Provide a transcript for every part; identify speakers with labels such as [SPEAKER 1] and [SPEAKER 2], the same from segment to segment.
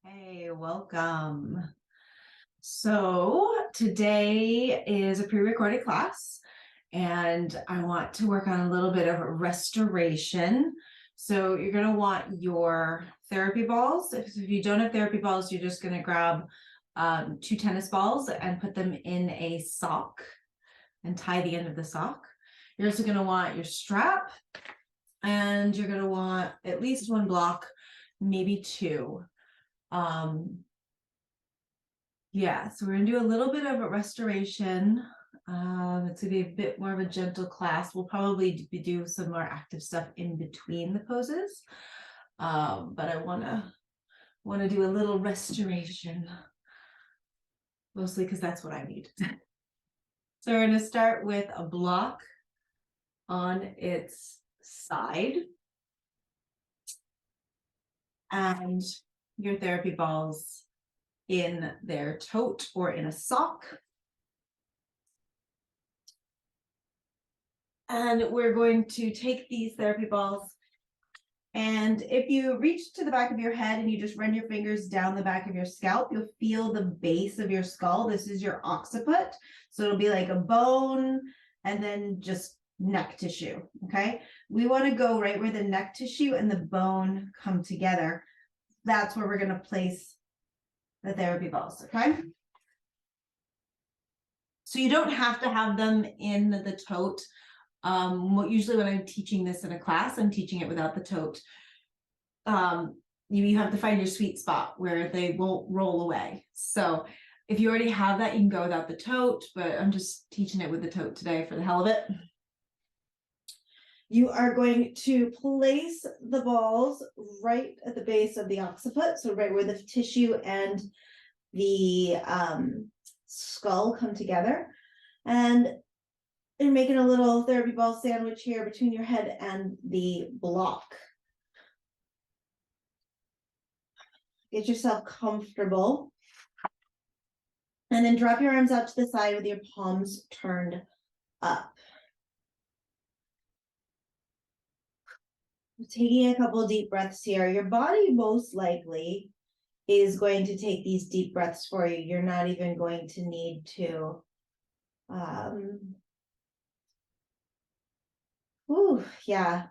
[SPEAKER 1] Hey, welcome. So today is a pre-recorded class, and I want to work on a little bit of restoration. So you're going to want your therapy balls. If you don't have therapy balls, you're just going to grab two tennis balls and put them in a sock and tie the end of the sock. You're also going to want your strap, and you're going to want at least one block, maybe two. Yeah, so we're gonna do a little bit of a restoration. It's gonna be a bit more of a gentle class. We'll probably do some more active stuff in between the poses. But I wanna do a little restoration, mostly because that's what I need. So we're gonna start with a block on its side and your therapy balls in their tote or in a sock. And we're going to take these therapy balls, and if you reach to the back of your head and you just run your fingers down the back of your scalp, you'll feel the base of your skull. This is your occiput. So it'll be like a bone and then just neck tissue, okay? We want to go right where the neck tissue and the bone come together. That's where we're going to place the therapy balls, okay? So you don't have to have them in the tote. Usually when I'm teaching this in a class, I'm teaching it without the tote. You have to find your sweet spot where they won't roll away. So if you already have that, you can go without the tote, but I'm just teaching it with the tote today for the hell of it. You are going to place the balls right at the base of the occiput, so right where the tissue and the skull come together. And you're making a little therapy ball sandwich here between your head and the block. Get yourself comfortable. And then drop your arms out to the side with your palms turned up. Taking a couple of deep breaths here. Your body most likely is going to take these deep breaths for you. You're not even going to need to yeah.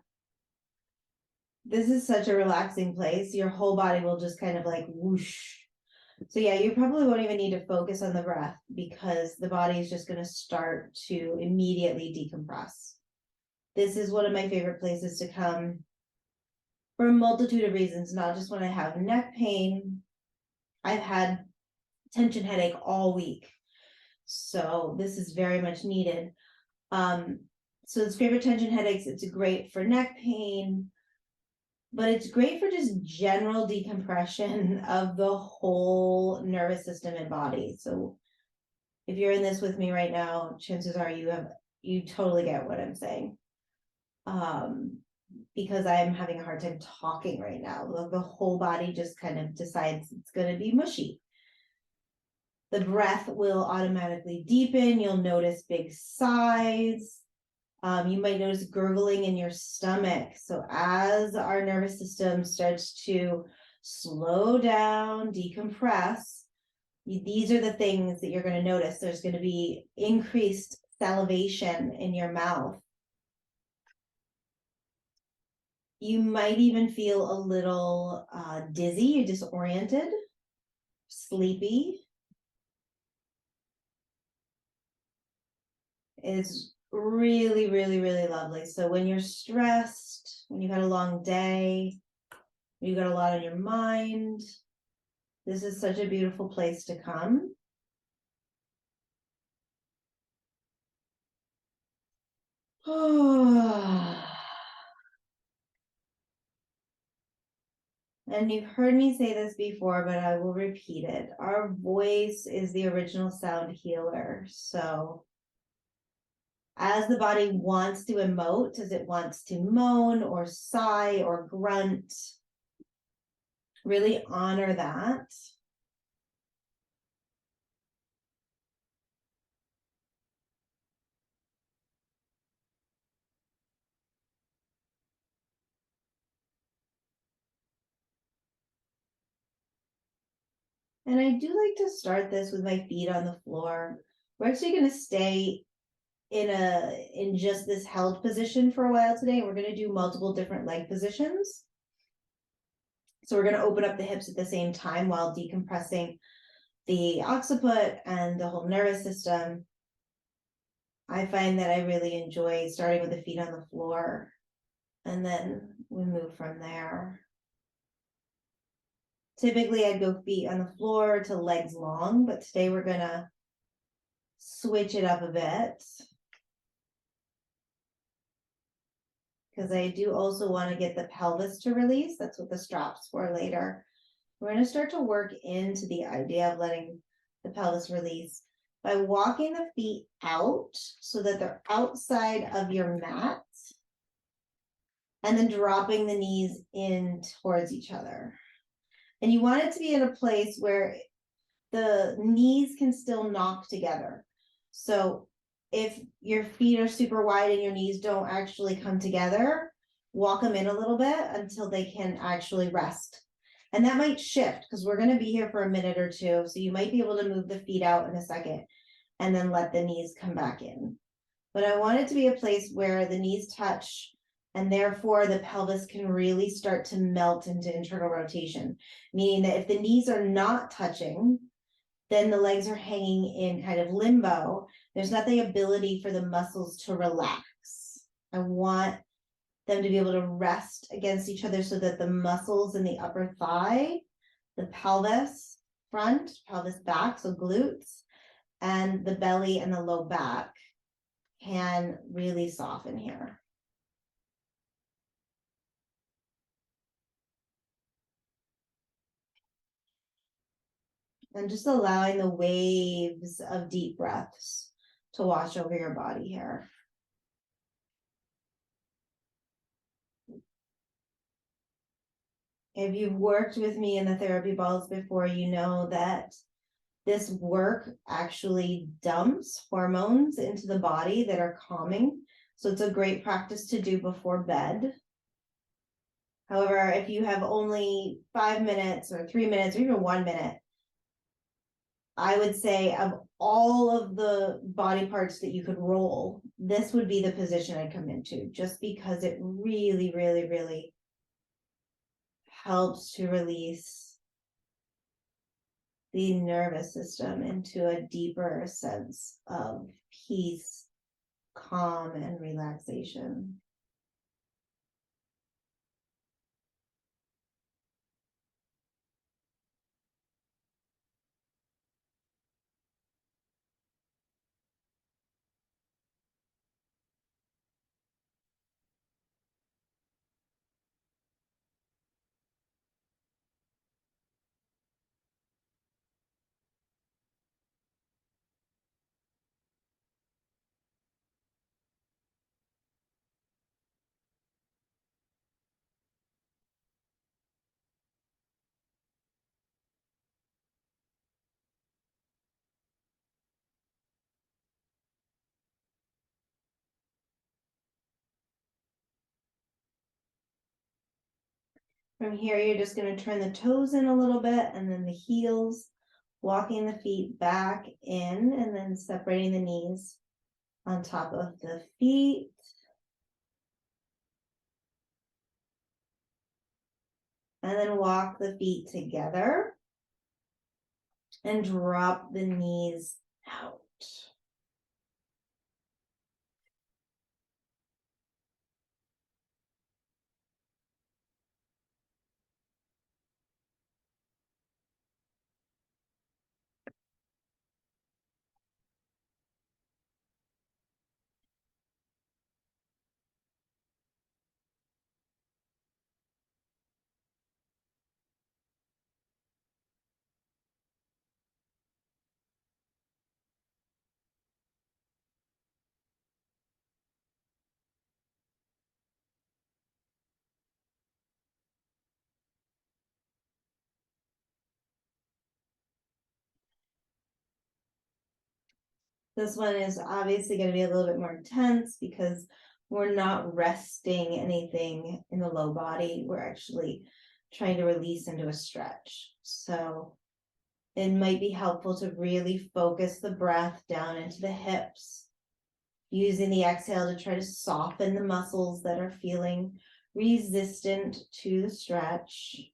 [SPEAKER 1] This is such a relaxing place. Your whole body will just kind of like whoosh. So yeah, you probably won't even need to focus on the breath because the body is just going to start to immediately decompress. This is one of my favorite places to come for a multitude of reasons, not just when I have neck pain. I've had tension headache all week. So this is very much needed. So it's great for tension headaches. It's great for neck pain, but it's great for just general decompression of the whole nervous system and body. So if you're in this with me right now, chances are you totally get what I'm saying. Because I'm having a hard time talking right now. The whole body just kind of decides it's going to be mushy. The breath will automatically deepen. You'll notice big sighs. You might notice gurgling in your stomach. So as our nervous system starts to slow down, decompress, these are the things that you're going to notice. There's going to be increased salivation in your mouth. You might even feel a little dizzy, disoriented, sleepy. It's really, really, really lovely. So when you're stressed, when you've had a long day, you've got a lot on your mind, this is such a beautiful place to come. And you've heard me say this before, but I will repeat it. Our voice is the original sound healer. So as the body wants to emote, as it wants to moan or sigh or grunt, really honor that. And I do like to start this with my feet on the floor. We're actually going to stay in just this held position for a while today. We're going to do multiple different leg positions. So we're going to open up the hips at the same time while decompressing the occiput and the whole nervous system. I find that I really enjoy starting with the feet on the floor, and then we move from there. Typically, I'd go feet on the floor to legs long, but today we're going to switch it up a bit, because I do also want to get the pelvis to release. That's what the strap's for later. We're going to start to work into the idea of letting the pelvis release by walking the feet out so that they're outside of your mat, and then dropping the knees in towards each other. And you want it to be in a place where the knees can still knock together. So if your feet are super wide and your knees don't actually come together, walk them in a little bit until they can actually rest. And that might shift because we're going to be here for a minute or two. So you might be able to move the feet out in a second and then let the knees come back in. But I want it to be a place where the knees touch, and therefore the pelvis can really start to melt into internal rotation. Meaning that if the knees are not touching, then the legs are hanging in kind of limbo. There's not the ability for the muscles to relax. I want them to be able to rest against each other so that the muscles in the upper thigh, the pelvis front, pelvis back, so glutes, and the belly and the low back can really soften here. And just allowing the waves of deep breaths to wash over your body here. If you've worked with me in the therapy balls before, you know that this work actually dumps hormones into the body that are calming. So it's a great practice to do before bed. However, if you have only 5 minutes or 3 minutes or even 1 minute, I would say of all of the body parts that you could roll, this would be the position I'd come into, just because it really, really, really helps to release the nervous system into a deeper sense of peace, calm, and relaxation. From here, you're just going to turn the toes in a little bit and then the heels, walking the feet back in and then separating the knees on top of the feet. And then walk the feet together and drop the knees out. This one is obviously going to be a little bit more intense because we're not resting anything in the low body. We're actually trying to release into a stretch. So it might be helpful to really focus the breath down into the hips, using the exhale to try to soften the muscles that are feeling resistant to the stretch.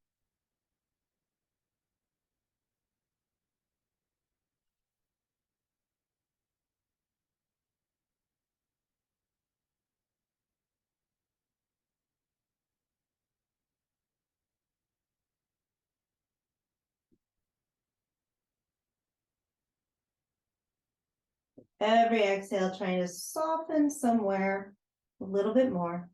[SPEAKER 1] Every exhale, trying to soften somewhere a little bit more.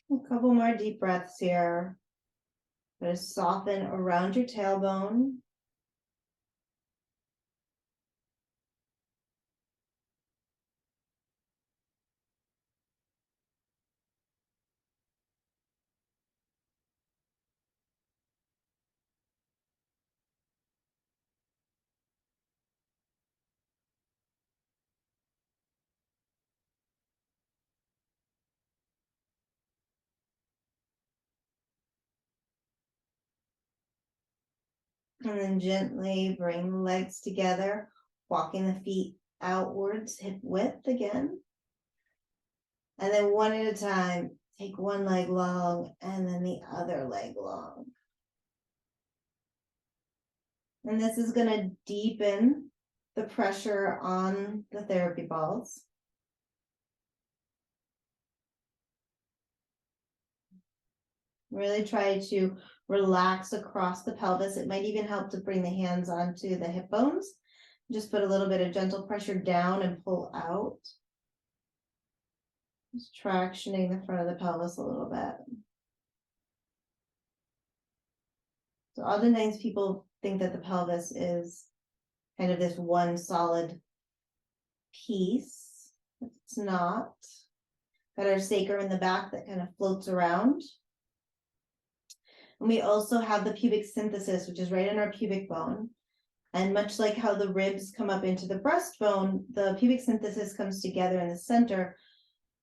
[SPEAKER 1] A couple more deep breaths here. Just soften around your tailbone. And then gently bring the legs together, walking the feet outwards, hip width again. And then one at a time, take one leg long and then the other leg long. And this is going to deepen the pressure on the therapy balls. Really try to relax across the pelvis. It might even help to bring the hands onto the hip bones. Just put a little bit of gentle pressure down and pull out. Just tractioning the front of the pelvis a little bit. So oftentimes people think that the pelvis is kind of this one solid piece. It's not. Got our sacrum in the back that kind of floats around. And we also have the pubic symphysis, which is right in our pubic bone. And much like how the ribs come up into the breastbone, the pubic symphysis comes together in the center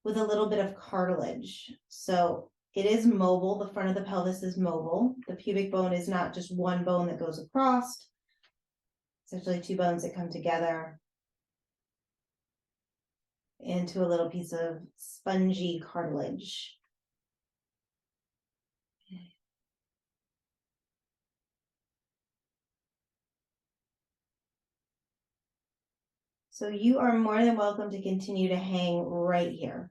[SPEAKER 1] with a little bit of cartilage. So it is mobile. The front of the pelvis is mobile. The pubic bone is not just one bone that goes across. It's actually two bones that come together into a little piece of spongy cartilage. So you are more than welcome to continue to hang right here.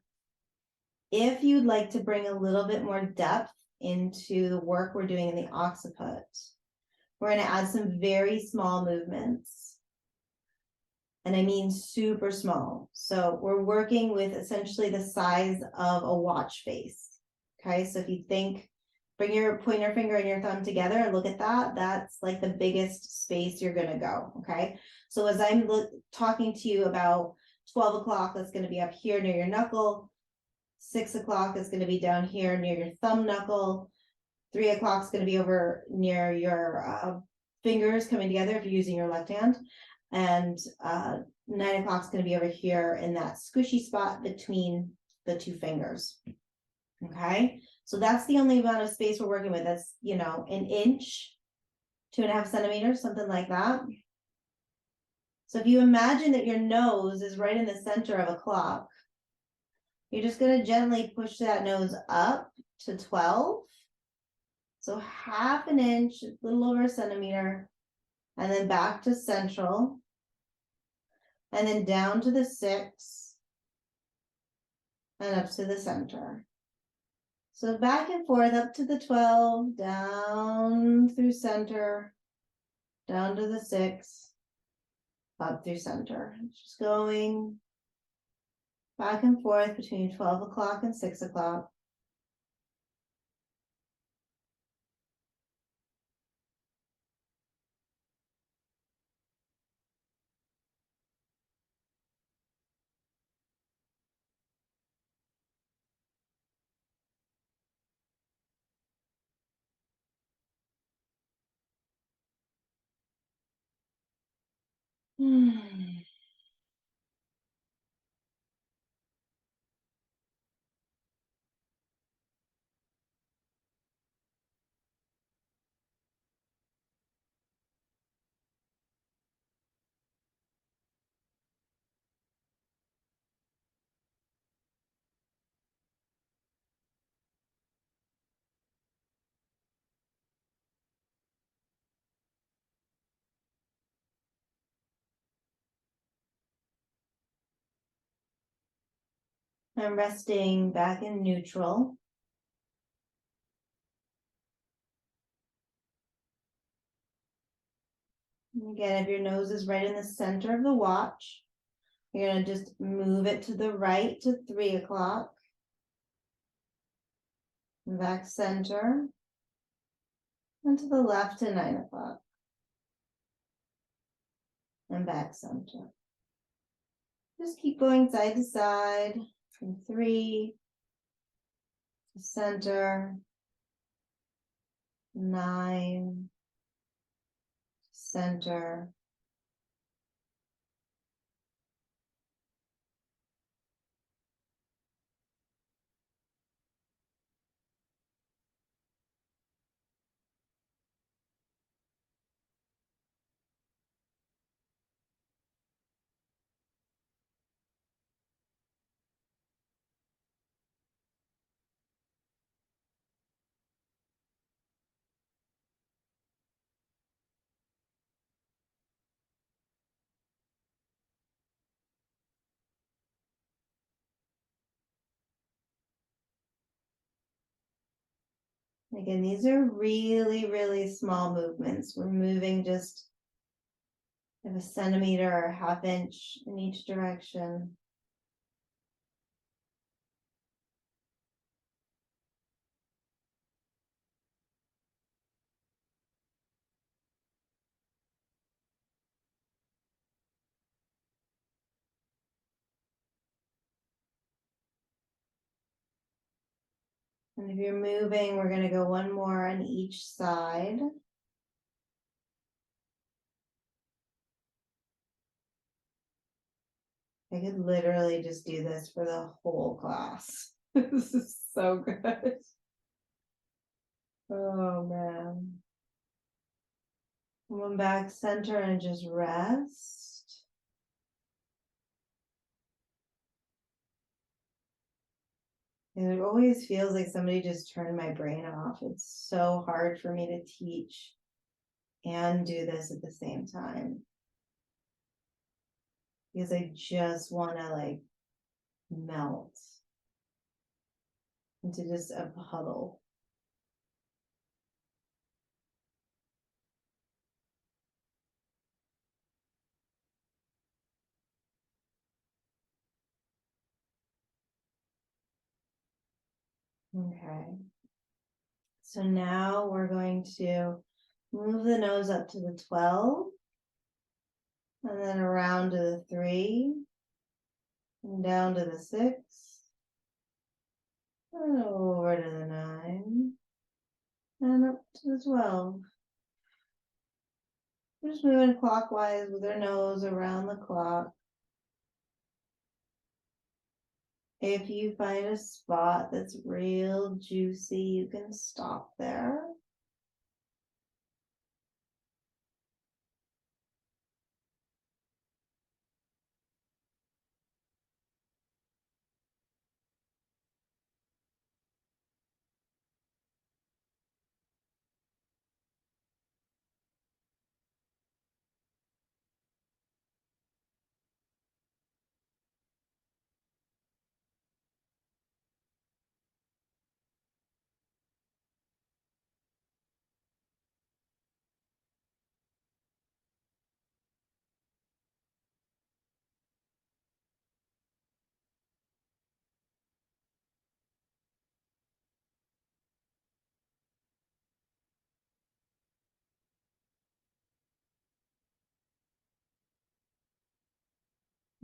[SPEAKER 1] If you'd like to bring a little bit more depth into the work we're doing in the occiput, we're going to add some very small movements. And I mean super small. So we're working with essentially the size of a watch face. Okay, so if you think, bring your pointer finger and your thumb together and look at that, that's like the biggest space you're going to go. Okay, so as I'm talking to you about 12 o'clock, that's going to be up here near your knuckle. 6 o'clock is going to be down here near your thumb knuckle. 3 o'clock is going to be over near your fingers coming together if you're using your left hand. And 9 o'clock is going to be over here in that squishy spot between the two fingers. Okay, so that's the only amount of space we're working with. That's, you know, an inch 2.5 centimeters, something like that. So if you imagine that your nose is right in the center of a clock, you're just going to gently push that nose up to 12. So 1/2 inch, a little over a centimeter, and then back to central, and then down to the 6, and up to the center. So back and forth up to the 12, down through center, down to the 6, up through center. Just going back and forth between 12 o'clock and 6 o'clock. I'm resting back in neutral. Again, if your nose is right in the center of the watch, you're going to just move it to the right to 3 o'clock. Back center. And to the left to 9 o'clock. And back center. Just keep going side to side. From 3 to center. 9. Center. Again, these are really, really small movements. We're moving just a centimeter or 1/2 inch in each direction. And if you're moving, we're going to go one more on each side. I could literally just do this for the whole class. This is so good. Oh man. Come back center and just rest. And it always feels like somebody just turned my brain off. It's so hard for me to teach and do this at the same time. Because I just want to like melt into just a puddle. Okay. So now we're going to move the nose up to the 12. And then around to the 3. And down to the 6. And over to the 9. And up to the 12. We're just moving clockwise with our nose around the clock. If you find a spot that's real juicy, you can stop there.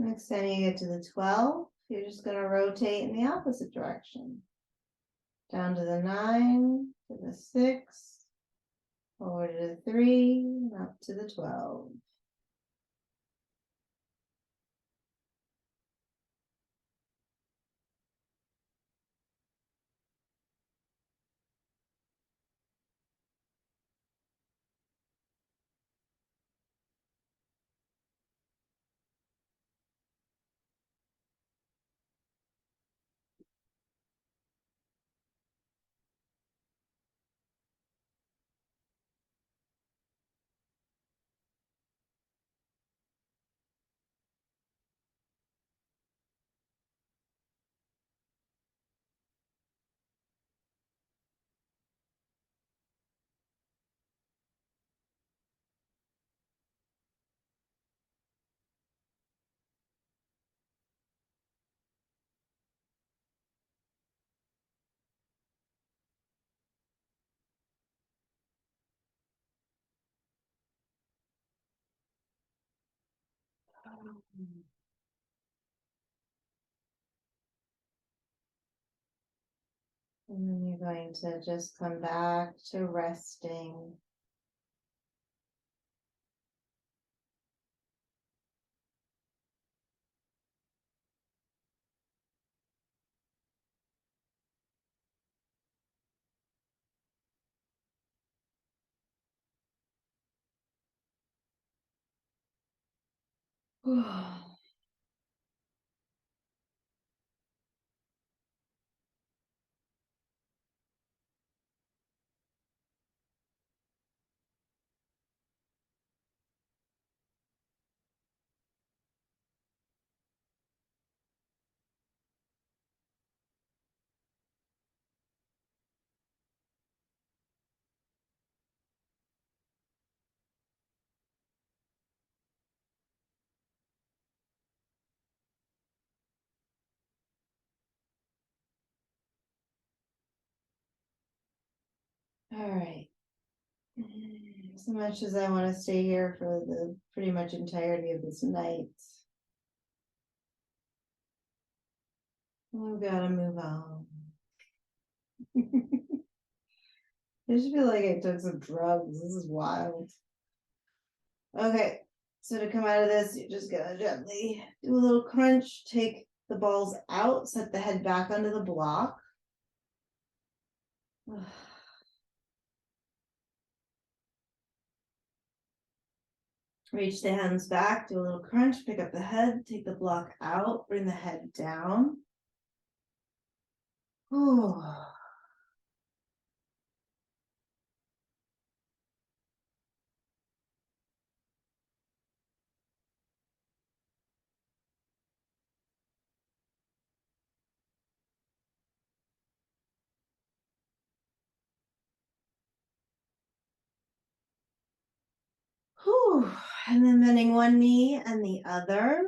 [SPEAKER 1] Next time you get to the 12, you're just going to rotate in the opposite direction. Down to the 9, to the 6, over to the 3, and up to the 12. And then you're going to just come back to resting. All right. As much as I want to stay here for the pretty much entirety of this night, we've got to move on. I just feel like I took some drugs. This is wild. Okay, so to come out of this, you're just gonna gently do a little crunch, take the balls out, set the head back onto the block. Reach the hands back, do a little crunch, pick up the head, take the block out, bring the head down. Oh. Whew. And then bending one knee and the other.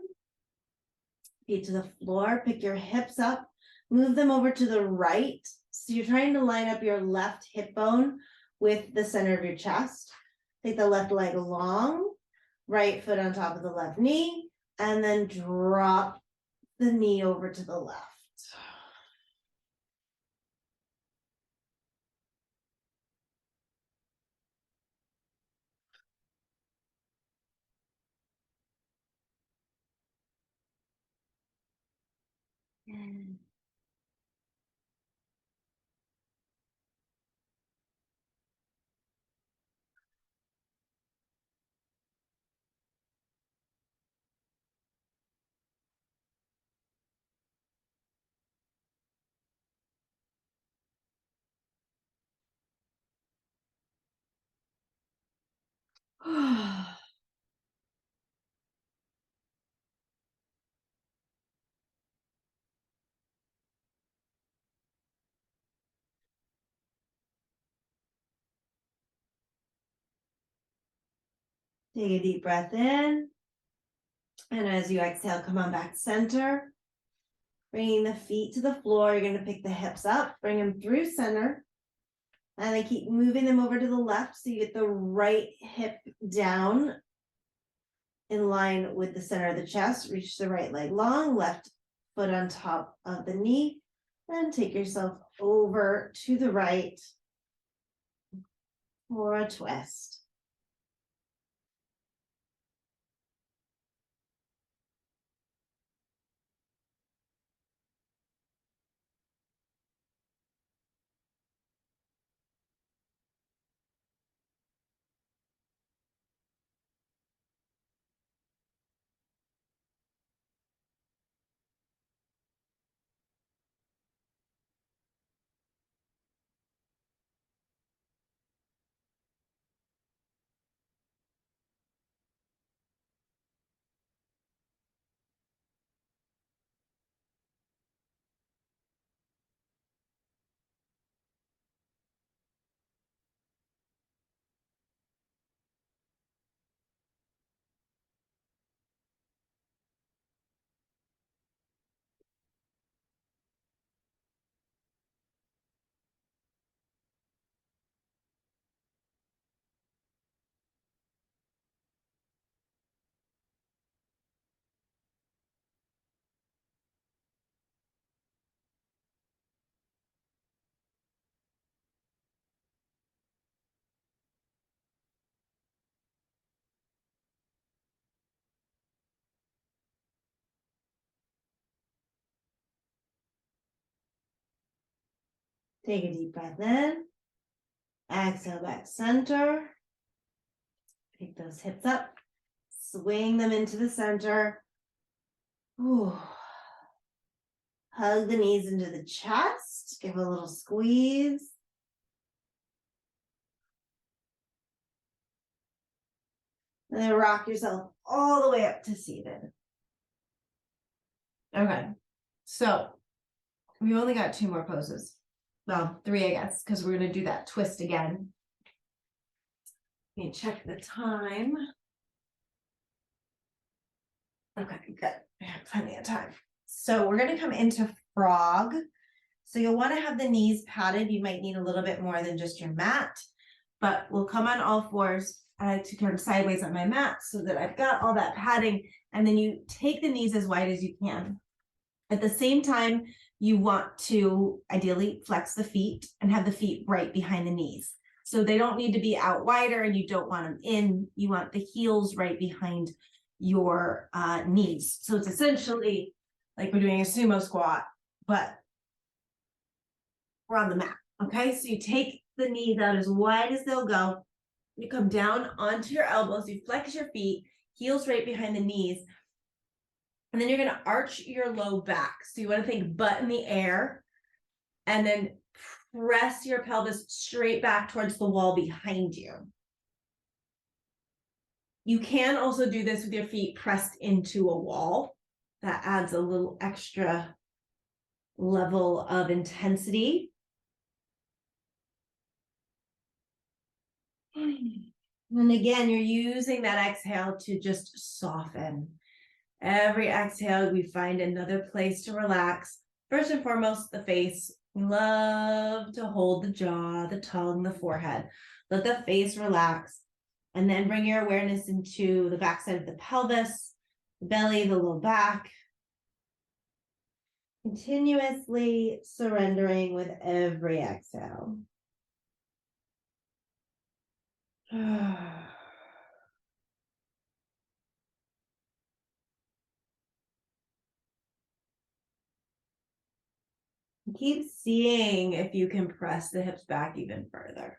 [SPEAKER 1] Feet to the floor, pick your hips up, move them over to the right. So you're trying to line up your left hip bone with the center of your chest. Take the left leg long, right foot on top of the left knee, and then drop the knee over to the left. Take a deep breath in. And as you exhale, come on back center. Bringing the feet to the floor. You're going to pick the hips up, bring them through center. And then keep moving them over to the left so you get the right hip down in line with the center of the chest. Reach the right leg long, left foot on top of the knee, and take yourself over to the right for a twist. Take a deep breath in. Exhale back center. Pick those hips up. Swing them into the center. Ooh. Hug the knees into the chest. Give a little squeeze. And then rock yourself all the way up to seated. Okay. So we only got 2 more poses. Well, 3, I guess, because we're going to do that twist again. Let me check the time. Okay, good. I have plenty of time. So we're going to come into frog. So you'll want to have the knees padded. You might need a little bit more than just your mat, but we'll come on all fours. I like to turn sideways on my mat so that I've got all that padding. And then you take the knees as wide as you can. At the same time, you want to ideally flex the feet and have the feet right behind the knees. So they don't need to be out wider and you don't want them in. You want the heels right behind your knees. So it's essentially like we're doing a sumo squat, but we're on the mat. Okay, so you take the knees out as wide as they'll go. You come down onto your elbows, you flex your feet, heels right behind the knees. And then you're going to arch your low back. So you want to think butt in the air and then press your pelvis straight back towards the wall behind you. You can also do this with your feet pressed into a wall. That adds a little extra level of intensity. And again, you're using that exhale to just soften. Every exhale, we find another place to relax. First and foremost, the face. We love to hold the jaw, the tongue, the forehead. Let the face relax. And then bring your awareness into the backside of the pelvis, the belly, the low back. Continuously surrendering with every exhale. Keep seeing if you can press the hips back even further.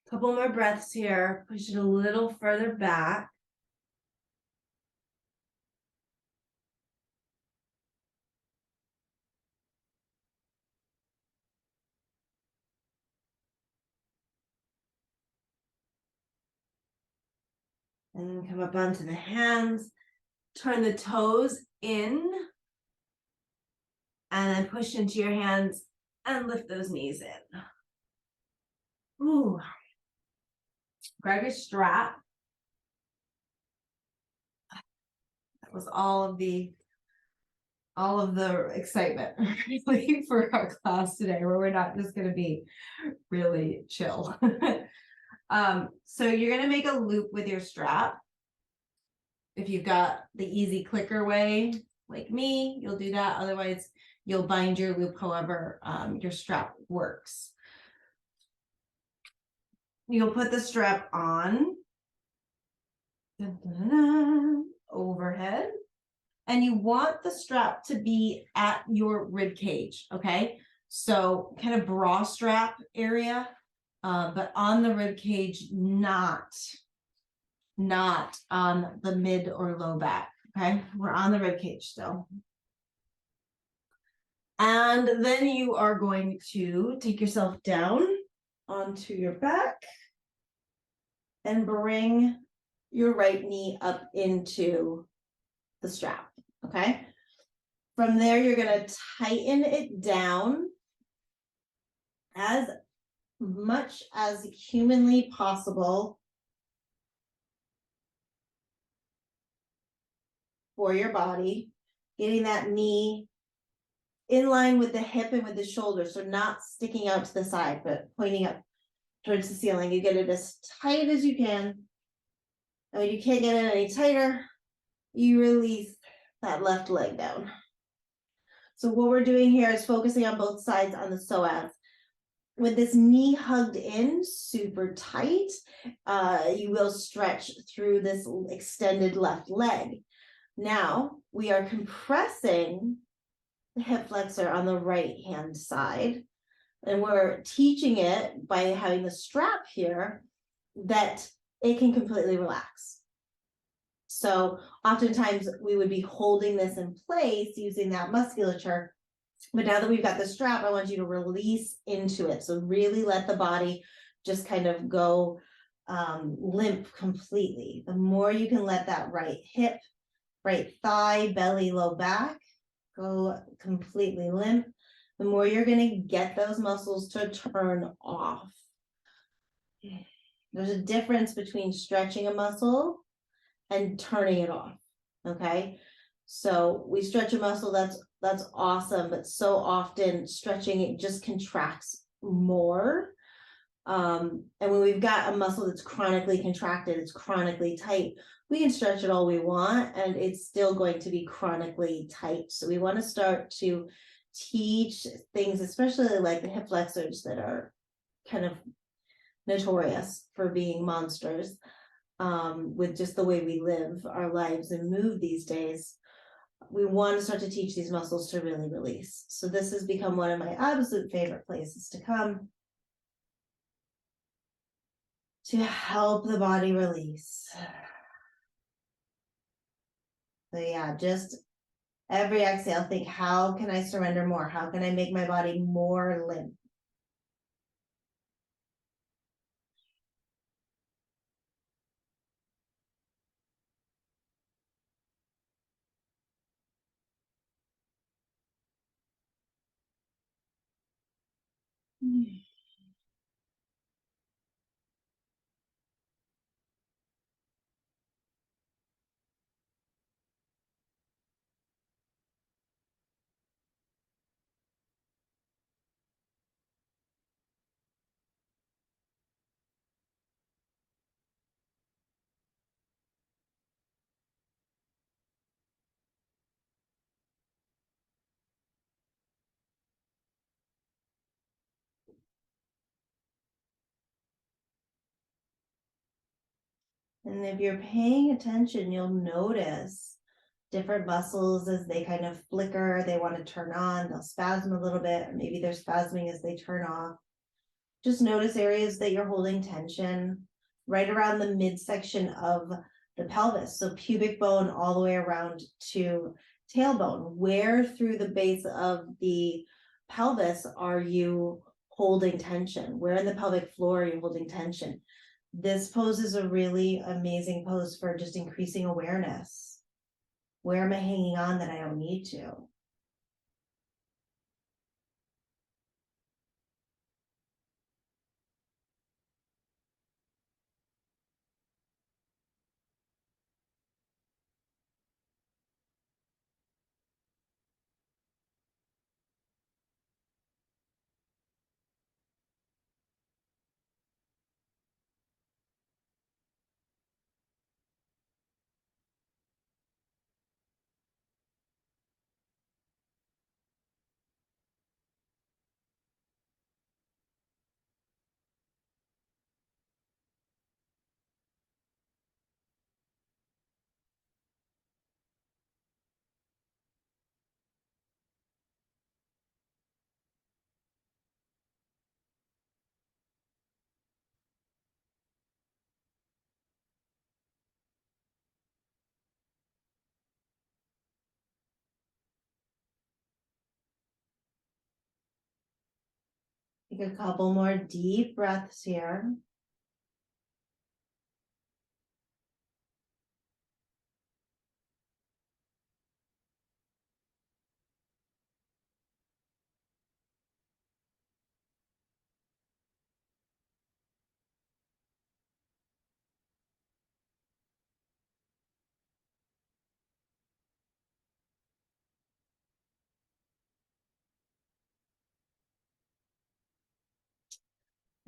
[SPEAKER 1] Couple more breaths here. Push it a little further back. And then come up onto the hands. Turn the toes in. And then push into your hands and lift those knees in. Ooh. Grab your strap. That was all of the excitement really for our class today, where we're not just going to be really chill. So you're going to make a loop with your strap. If you've got the easy clicker way, like me, you'll do that. Otherwise, you'll bind your loop however your strap works. You'll put the strap on. Dun, dun, dun, overhead. And you want the strap to be at your rib cage, okay? So kind of bra strap area, but on the rib cage, not on the mid or low back, okay? We're on the rib cage still. And then you are going to take yourself down onto your back and bring your right knee up into the strap, okay? From there, you're going to tighten it down as much as humanly possible for your body, getting that knee in line with the hip and with the shoulder, so not sticking out to the side, but pointing up towards the ceiling. You get it as tight as you can. And when you can't get it any tighter, you release that left leg down. So what we're doing here is focusing on both sides on the psoas. With this knee hugged in super tight, you will stretch through this extended left leg. Now we are compressing the hip flexor on the right hand side, and we're teaching it by having the strap here that it can completely relax. So oftentimes we would be holding this in place using that musculature. But now that we've got the strap, I want you to release into it. So really let the body just kind of go limp completely. The more you can let that right hip, right thigh, belly, low back go completely limp, the more you're going to get those muscles to turn off. There's a difference between stretching a muscle and turning it off, okay? So we stretch a muscle, that's awesome, but so often stretching it just contracts more. And when we've got a muscle that's chronically contracted, it's chronically tight, we can stretch it all we want and it's still going to be chronically tight. So we want to start to teach things, especially like the hip flexors that are kind of notorious for being monsters, with just the way we live our lives and move these days. We want to start to teach these muscles to really release. So this has become one of my absolute favorite places to come to help the body release. So yeah, just every exhale, think, how can I surrender more? How can I make my body more limp? And if you're paying attention, you'll notice different muscles as they kind of flicker, they want to turn on, they'll spasm a little bit, or maybe they're spasming as they turn off. Just notice areas that you're holding tension right around the midsection of the pelvis. So pubic bone all the way around to tailbone. Where through the base of the pelvis are you holding tension? Where in the pelvic floor are you holding tension? This pose is a really amazing pose for just increasing awareness. Where am I hanging on that I don't need to? Take a couple more deep breaths here.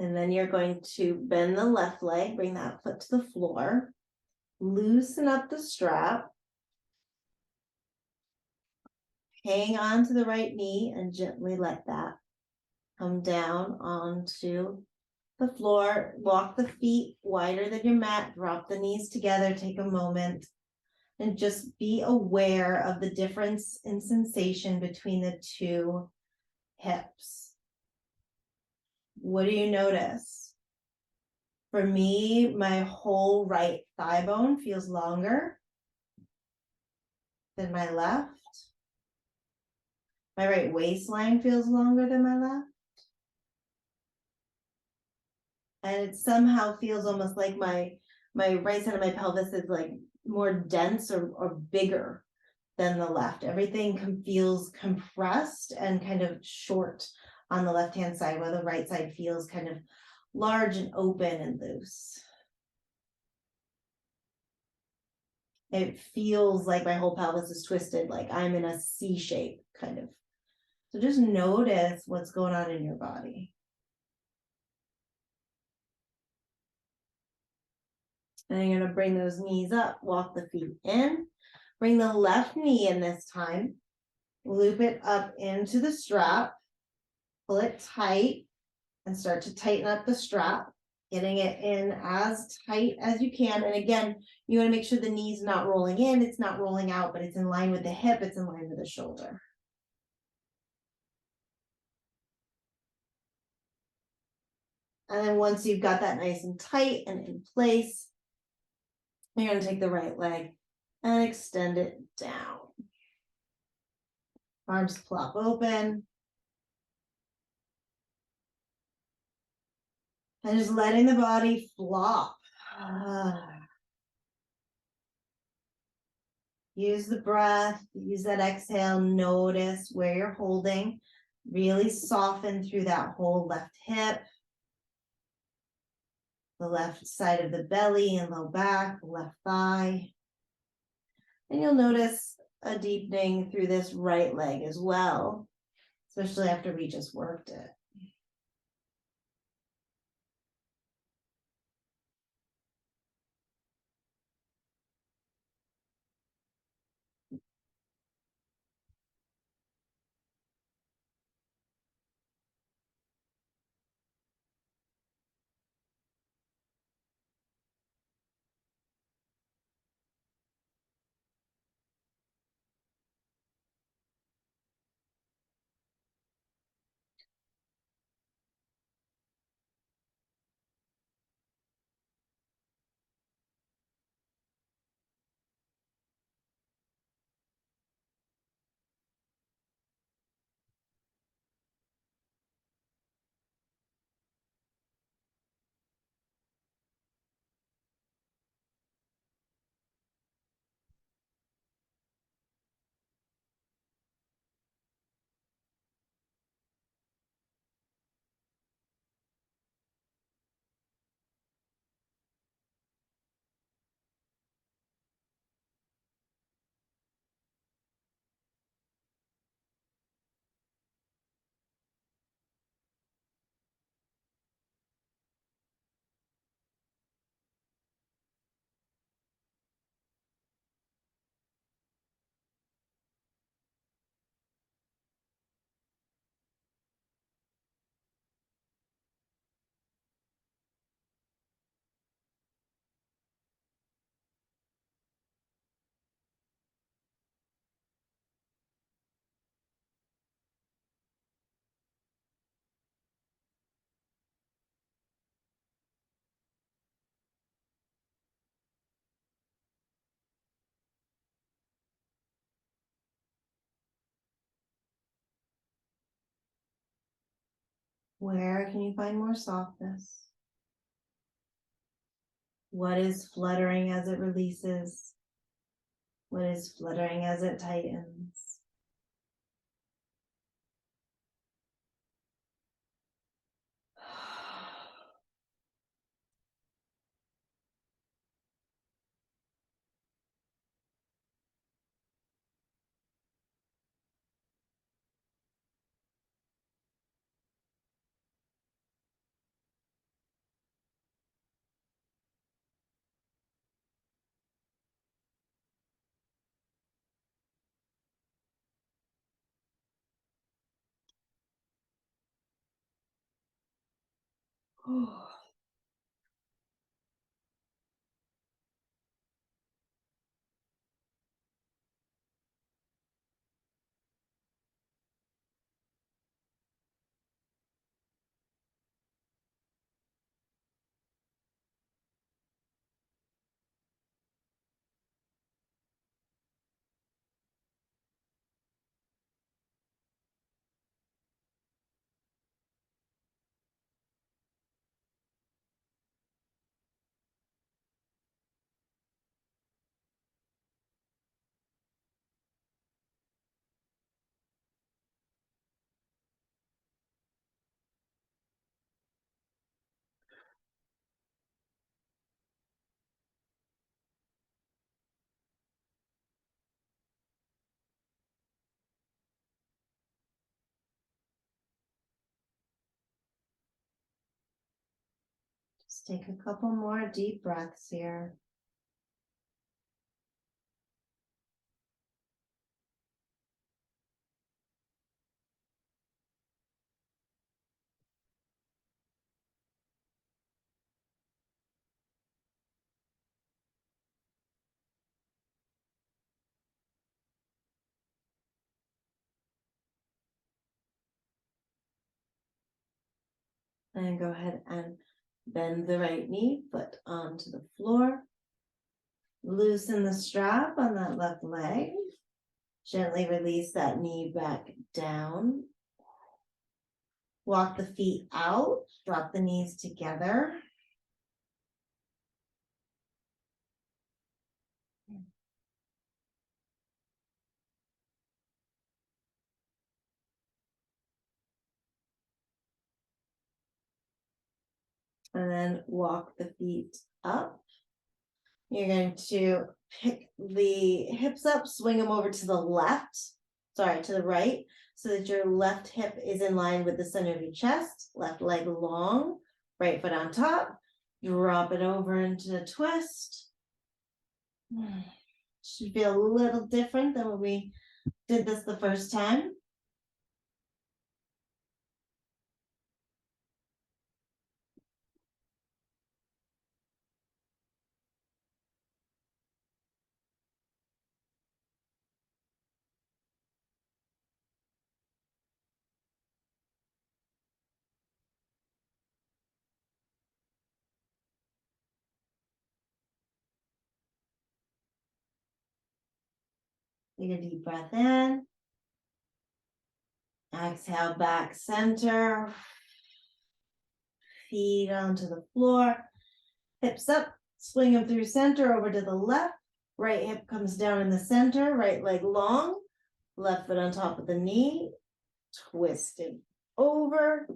[SPEAKER 1] And then you're going to bend the left leg, bring that foot to the floor, loosen up the strap, hang on to the right knee and gently let that come down onto the floor. Walk the feet wider than your mat, drop the knees together, take a moment and just be aware of the difference in sensation between the two hips. What do you notice? For me, my whole right thigh bone feels longer than my left. My right waistline feels longer than my left. And it somehow feels almost like my right side of my pelvis is like more dense or bigger than the left. Everything feels compressed and kind of short on the left-hand side, while the right side feels kind of large and open and loose. It feels like my whole pelvis is twisted, like I'm in a C shape, kind of. So just notice what's going on in your body. And you're going to bring those knees up, walk the feet in, bring the left knee in this time, loop it up into the strap, pull it tight, and start to tighten up the strap, getting it in as tight as you can. And again, you want to make sure the knee's not rolling in, it's not rolling out, but it's in line with the hip, it's in line with the shoulder. And then once you've got that nice and tight and in place, you're going to take the right leg and extend it down. Arms plop open. And just letting the body flop. Use the breath, use that exhale, notice where you're holding. Really soften through that whole left hip, the left side of the belly and low back, the left thigh. And you'll notice a deepening through this right leg as well, especially after we just worked it. Where can you find more softness? What is fluttering as it releases? What is fluttering as it tightens? Just take a couple more deep breaths here. And go ahead and bend the right knee, foot onto the floor. Loosen the strap on that left leg. Gently release that knee back down. Walk the feet out, drop the knees together. And then walk the feet up. You're going to pick the hips up, swing them over to the left, to the right, so that your left hip is in line with the center of your chest, left leg long, right foot on top. Drop it over into a twist. Should feel a little different than when we did this the first time. Take a deep breath in. Exhale, back center. Feet onto the floor. Hips up, swing them through center over to the left. Right hip comes down in the center, right leg long. Left foot on top of the knee. Twist it over.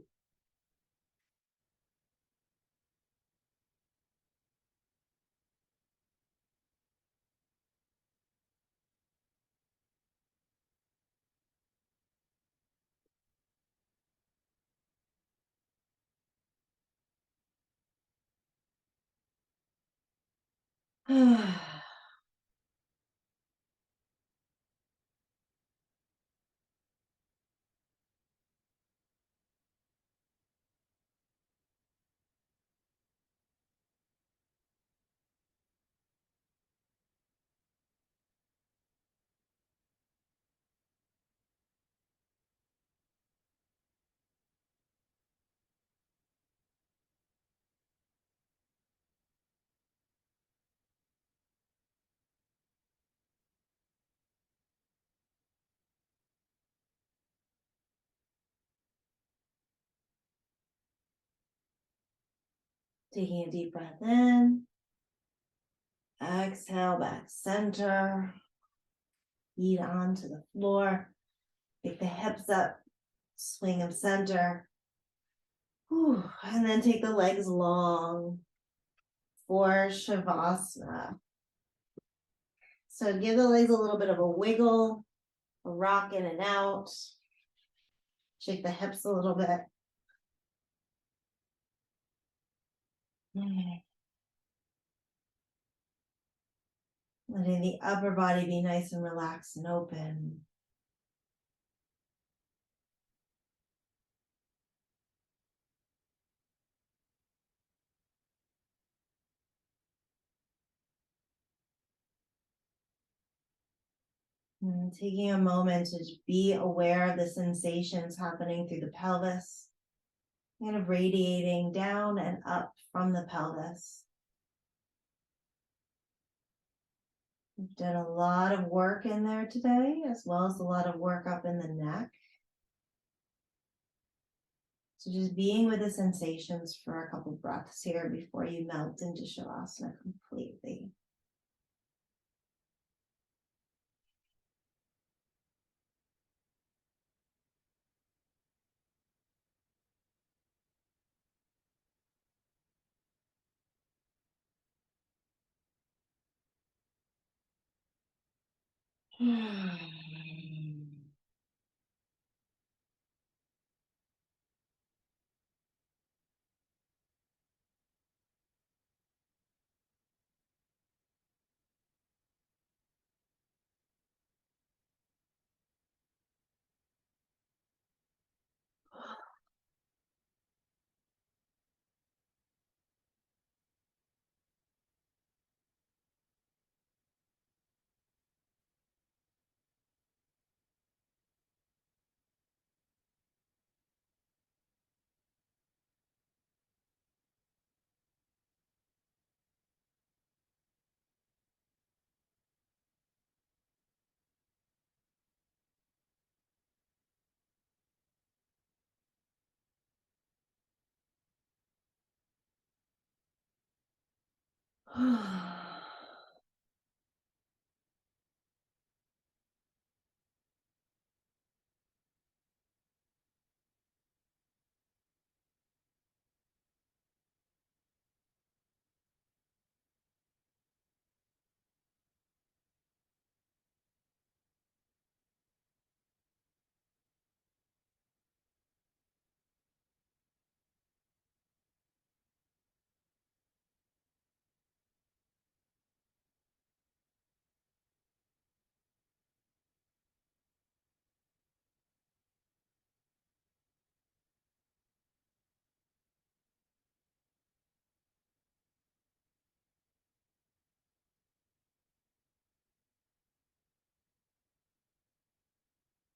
[SPEAKER 1] Taking a deep breath in. Exhale back center. Feet onto the floor. Take the hips up. Swing them center. Whew. And then take the legs long for Shavasana. So give the legs a little bit of a wiggle, a rock in and out. Shake the hips a little bit. Letting the upper body be nice and relaxed and open. And taking a moment to just be aware of the sensations happening through the pelvis, kind of radiating down and up from the pelvis. We've done a lot of work in there today, as well as a lot of work up in the neck. So just being with the sensations for a couple breaths here before you melt into Shavasana completely.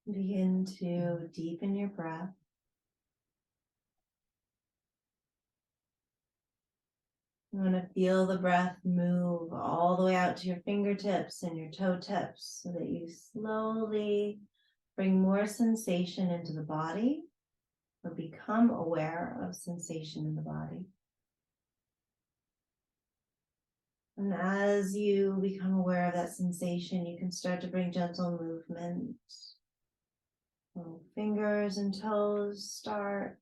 [SPEAKER 1] Begin to deepen your breath. You want to feel the breath move all the way out to your fingertips and your toe tips so that you slowly bring more sensation into the body or become aware of sensation in the body. And as you become aware of that sensation, you can start to bring gentle movement. Little fingers and toes start,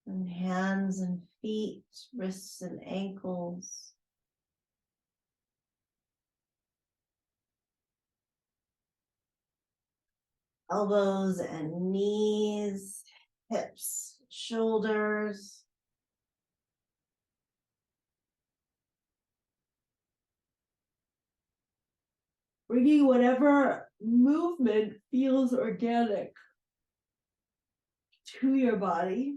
[SPEAKER 1] and hands and feet, wrists and ankles. Elbows and knees, hips, shoulders. Bringing whatever movement feels organic to your body.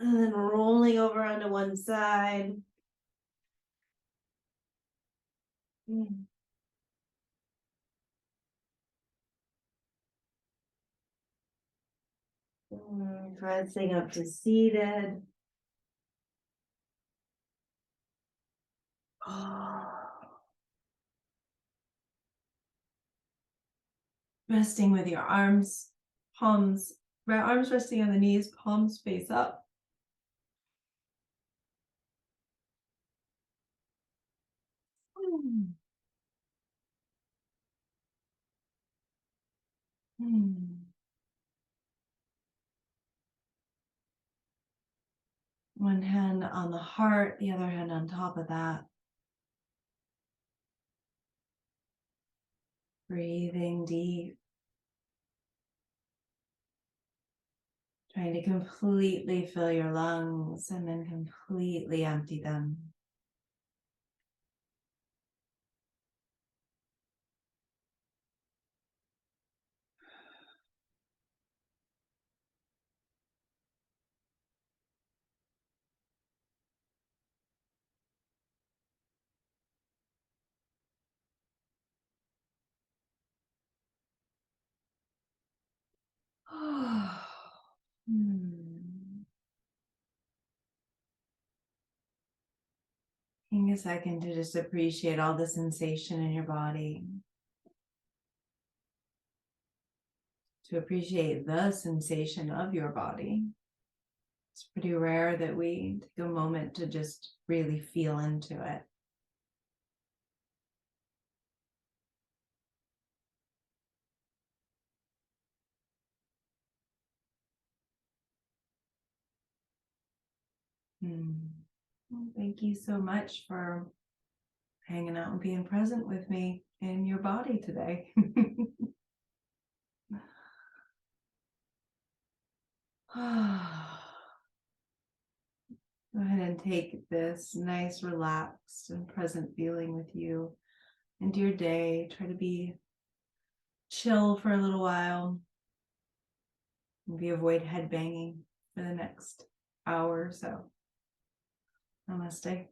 [SPEAKER 1] And then rolling over onto one side. Pressing up to seated. Resting with your arms, arms resting on the knees, palms face up. One hand on the heart, the other hand on top of that. Breathing deep. Trying to completely fill your lungs and then completely empty them. Taking a second to just appreciate all the sensation in your body. To appreciate the sensation of your body. It's pretty rare that we take a moment to just really feel into it. Well, thank you so much for hanging out and being present with me in your body today. Go ahead and take this nice, relaxed, and present feeling with you into your day. Try to be chill for a little while. Maybe avoid head banging for the next hour or so. Namaste.